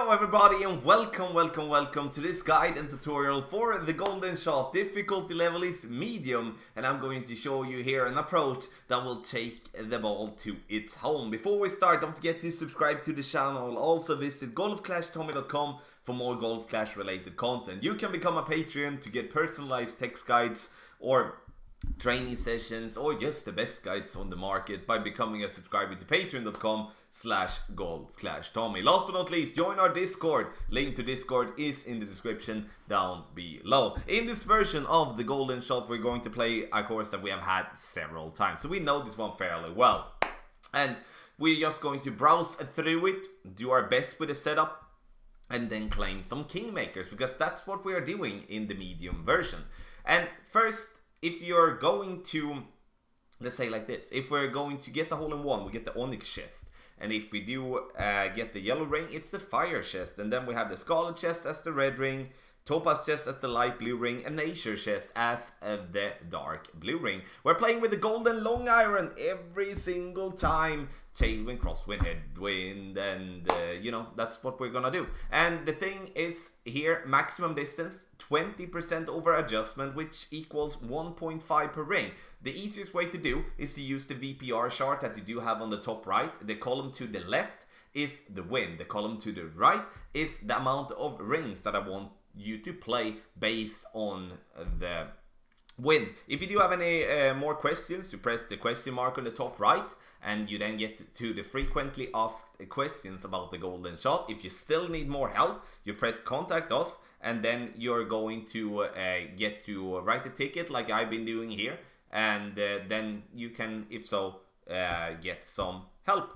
Hello everybody and welcome to this guide and tutorial for the golden shot. Difficulty level is medium and I'm going to show you here an approach that will take the ball to its home. Before we start, don't forget to subscribe to the channel. Also visit golfclashtommy.com for more Golf Clash related content. You can become a Patreon to get personalized text guides or training sessions or just the best guides on the market by becoming a subscriber to patreon.com/golfclashtommy. Last but not least, join our Discord. Link to Discord is in the description down below. In this version of the golden shot, we're going to play a course that we have had several times, so we know this one fairly well, and we're just going to browse through it, do our best with the setup, and then claim some kingmakers, because that's what we are doing in the medium version. And first, if you're going to, let's say like this, if we're going to get the hole-in-one, we get the onyx chest. And if we do get the yellow ring, it's the fire chest. And then we have the scarlet chest as the red ring, topaz chest as the light blue ring, and azure chest as the dark blue ring. We're playing with the golden long iron every single time. Tailwind, crosswind, headwind, and you know, that's what we're gonna do. And the thing is here, maximum distance, 20% over adjustment, which equals 1.5 per ring. The easiest way to do is to use the VPR chart that you do have on the top right. The column to the left is the win. The column to the right is the amount of rings that I want you to play based on the win. If you do have any more questions, you press the question mark on the top right and you then get to the frequently asked questions about the golden shot. If you still need more help, you press contact us and then you're going to get to write a ticket like I've been doing here, and then you can, if so, get some help.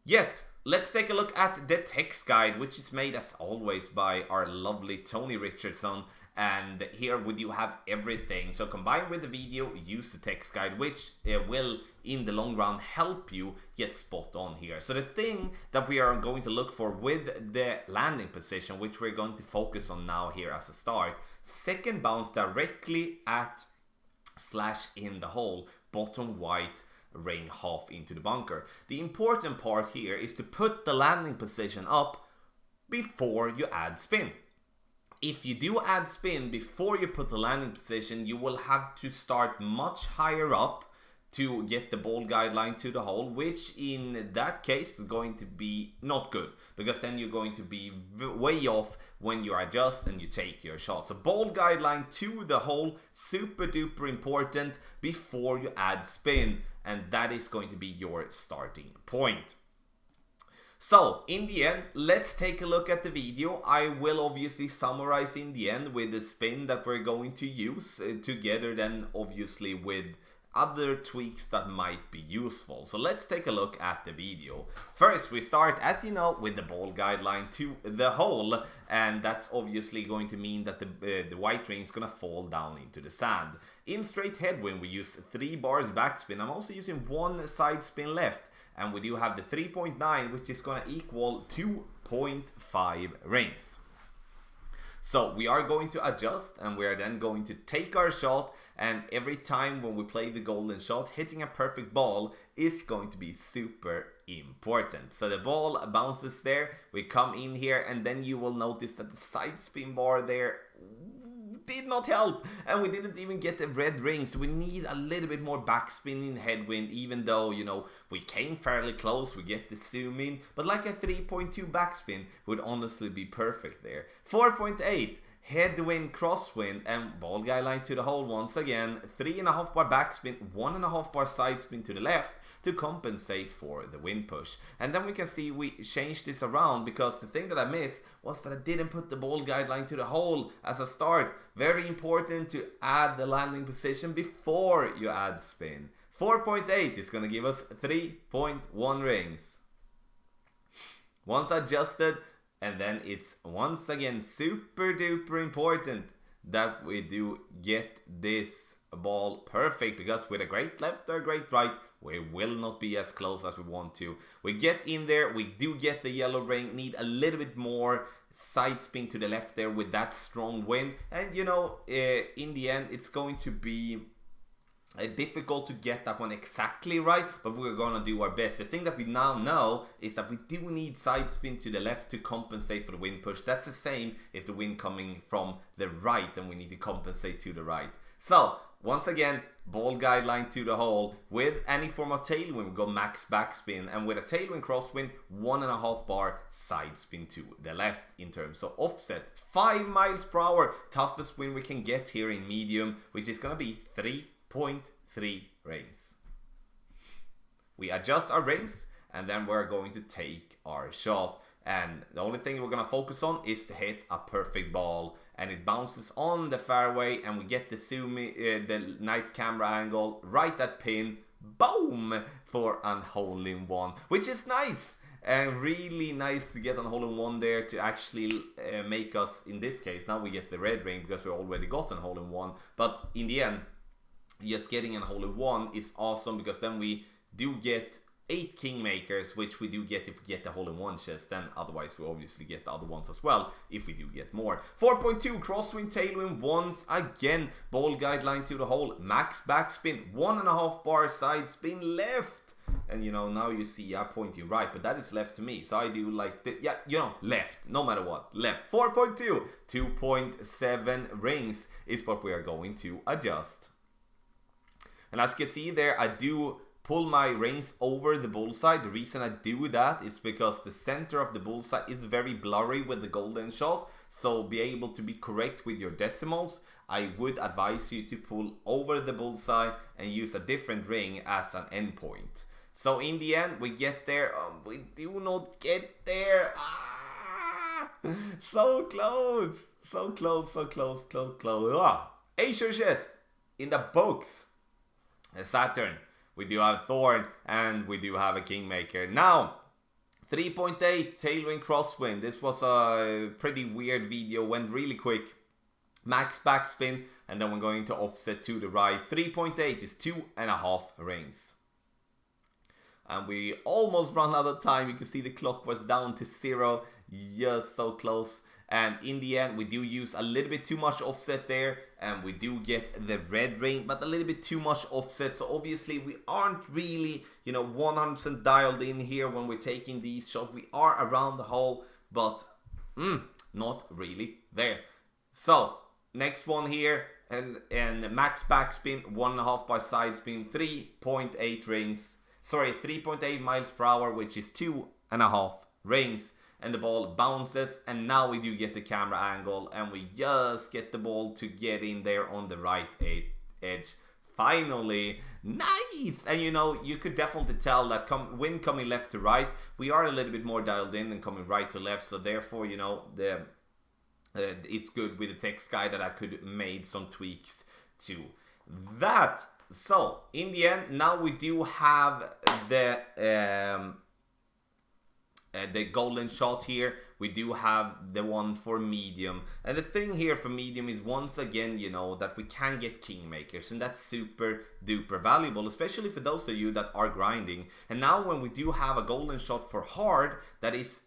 Yes, let's take a look at the text guide, which is made as always by our lovely Tony Richardson. And here we do have everything. So combined with the video, use the text guide, which will in the long run help you get spot on here. So the thing that we are going to look for with the landing position, which we're going to focus on now here as a start, second bounce directly at / in the hole, bottom white, rain half into the bunker. The important part here is to put the landing position up before you add spin. If you do add spin before you put the landing position, you will have to start much higher up to get the ball guideline to the hole, which in that case is going to be not good, because then you're going to be way off when you adjust and you take your shot. So ball guideline to the hole, super duper important before you add spin, and that is going to be your starting point. So, in the end, let's take a look at the video. I will obviously summarize in the end with the spin that we're going to use together then obviously with other tweaks that might be useful. So let's take a look at the video. First, we start, as you know, with the ball guideline to the hole, and that's obviously going to mean that the white ring is going to fall down into the sand. In straight headwind, we use 3 bars backspin. I'm also using 1 side spin left. And we do have the 3.9, which is going to equal 2.5 rings. So we are going to adjust, and we are then going to take our shot. And every time when we play the golden shot, hitting a perfect ball is going to be super important. So the ball bounces there, we come in here, and then you will notice that the side spin bar there did not help, and we didn't even get the red ring. So we need a little bit more backspin in headwind, even though, you know, we came fairly close. We get the zoom in, but like a 3.2 backspin would honestly be perfect there. 4.8 headwind, crosswind, and ball guideline to the hole once again. 3.5 bar backspin, 1.5 bar side spin to the left to compensate for the wind push. And then we can see we changed this around, because the thing that I missed was that I didn't put the ball guideline to the hole as a start. Very important to add the landing position before you add spin. 4.8 is going to give us 3.1 rings. Once adjusted, and then it's once again super duper important that we do get this ball perfect, because with a great left or a great right, we will not be as close as we want to. We get in there, we do get the yellow ring, need a little bit more side spin to the left there with that strong wind. And you know, in the end, it's going to be difficult to get that one exactly right, but we're gonna do our best. The thing that we now know is that we do need side spin to the left to compensate for the wind push. That's the same if the wind coming from the right, and we need to compensate to the right. So once again, ball guideline to the hole. With any form of tailwind, we go max backspin, and with a tailwind crosswind, 1.5 bar side spin to the left in terms of offset. 5 miles per hour, toughest wind we can get here in medium, which is gonna be 3.3 rings. We adjust our rings, and then we're going to take our shot. And the only thing we're gonna focus on is to hit a perfect ball, and it bounces on the fairway, and we get the the nice camera angle right at pin, boom, for a hole-in-one, which is nice. And really nice to get a hole-in-one there to actually make us, in this case, now we get the red ring because we already got a hole-in-one. But in the end, just getting a hole-in-one is awesome, because then we do get 8 kingmakers, which we do get if we get the hole-in-one chest. Then otherwise we obviously get the other ones as well if we do get more. 4.2 crosswind tailwind once again, ball guideline to the hole, max backspin, 1.5 bar side spin left. And you know, now you see I point you right, but that is left to me, so I do like the, yeah, you know, left no matter what, left. 4.2, 2.7 rings is what we are going to adjust. And as you can see there, I do pull my rings over the bullseye. The reason I do that is because the center of the bullseye is very blurry with the golden shot. So be able to be correct with your decimals, I would advise you to pull over the bullseye and use a different ring as an endpoint. So in the end, we get there. We do not get there. So close. So close, so close, close, close. HIO chest in the books. Saturn, we do have Thorn, and we do have a Kingmaker. Now, 3.8 tailwind crosswind. This was a pretty weird video, went really quick. Max backspin, and then we're going to offset to the right. 3.8 is 2.5 rings. And we almost run out of time. You can see the clock was down to 0. Just so close. And in the end, we do use a little bit too much offset there, and we do get the red ring, but a little bit too much offset. So obviously we aren't really, you know, 100% dialed in here when we're taking these shots. We are around the hole, but not really there. So next one here, and max backspin, 1.5 bar side spin, 3.8 rings. Sorry, 3.8 miles per hour, which is 2.5 rings. And the ball bounces, and now we do get the camera angle, and we just get the ball to get in there on the right edge. Finally, nice! And you know, you could definitely tell that wind coming left to right, we are a little bit more dialed in than coming right to left, so therefore, you know, it's good with the text guide that I could have made some tweaks to that. So, in the end, now we do have the golden shot here. We do have the one for medium, and the thing here for medium is, once again, you know, that we can get kingmakers, and that's super duper valuable, especially for those of you that are grinding. And now when we do have a golden shot for hard, that is,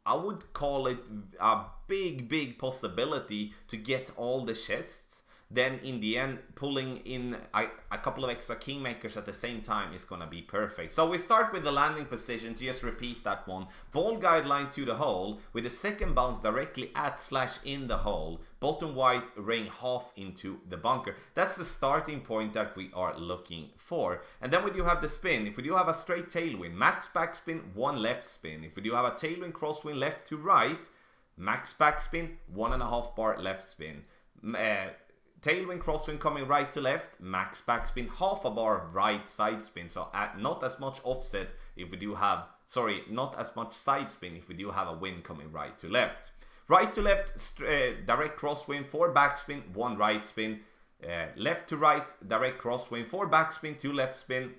I would call it a big possibility to get all the chests. Then in the end, pulling in a couple of extra kingmakers at the same time is gonna be perfect. So we start with the landing position, to just repeat that one. Ball guideline to the hole, with the second bounce directly at / in the hole. Bottom white ring half into the bunker. That's the starting point that we are looking for. And then we do have the spin. If we do have a straight tailwind, max backspin, 1 left spin. If we do have a tailwind crosswind left to right, max backspin, 1.5 bar left spin. Tailwind crosswind coming right to left, max backspin, 0.5 bar right side spin. So not as much offset if we do have, sorry, not as much side spin if we do have a wind coming right to left. Right to left, direct crosswind, 4 backspin, 1 right spin. Left to right, direct crosswind, 4 backspin, 2 left spin.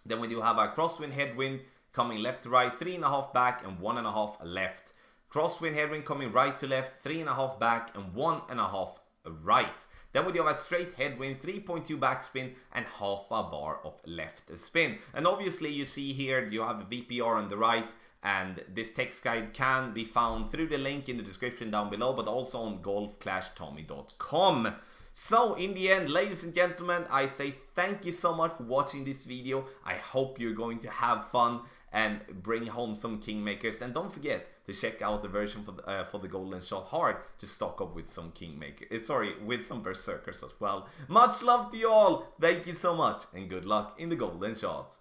Then we do have a crosswind headwind coming left to right, 3.5 back and 1.5 left. Crosswind headwind coming right to left, 3.5 back and 1.5 right. Then we do have a straight headwind, 3.2 backspin, and 0.5 bar of left spin. And obviously you see here you have a VPR on the right, and this text guide can be found through the link in the description down below, but also on golfclashtommy.com. So in the end, ladies and gentlemen, I say thank you so much for watching this video. I hope you're going to have fun and bring home some Kingmakers. And don't forget to check out the version for the Golden Shot Hard to stock up with some Kingmakers. With some Berserkers as well. Much love to you all. Thank you so much and good luck in the Golden Shot.